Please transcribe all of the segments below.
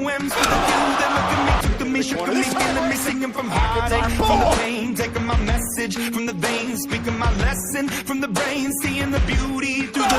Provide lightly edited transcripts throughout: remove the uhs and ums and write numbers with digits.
M's for the few that look at me, took to me, shook to me, feeling me, singing from heartache, from the pain, taking my message from the veins, speaking my lesson from the brain, seeing the beauty through the...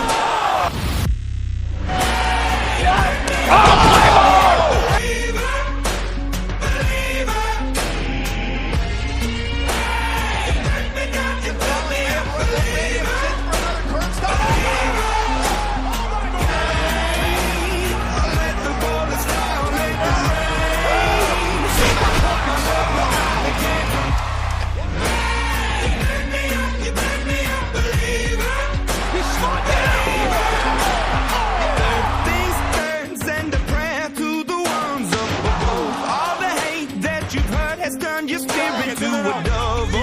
Your spirit to a dove,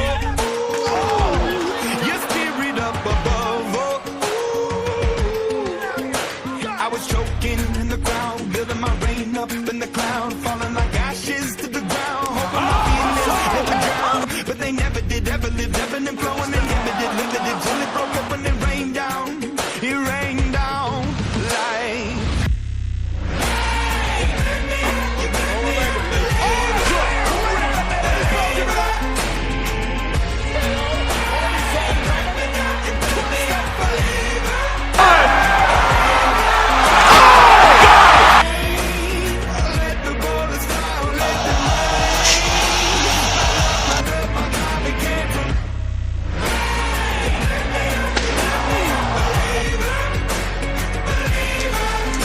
your spirit up above. I was choking in the crowd, building my rain up in the cloud, falling like ashes to the ground, hoping my feelings never drown, but they never did, ever lived, ebbing and flowing, inhibited, limited, till it broke up when it rained down. It rained down like...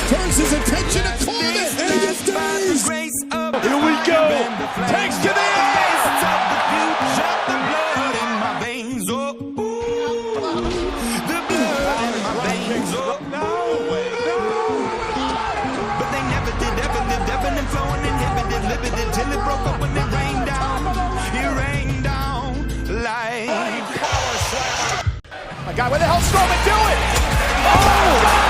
Turns his attention to Corbin, and he just stays. Here we go. Takes to the air. The blood in my veins, oh, the blood in my veins, oh. But they never did, ever lived, ebbing and flowing, inhibited, limited, till it broke up when it rained down. It rained down like... My God, where the hell Strowman do it? Oh!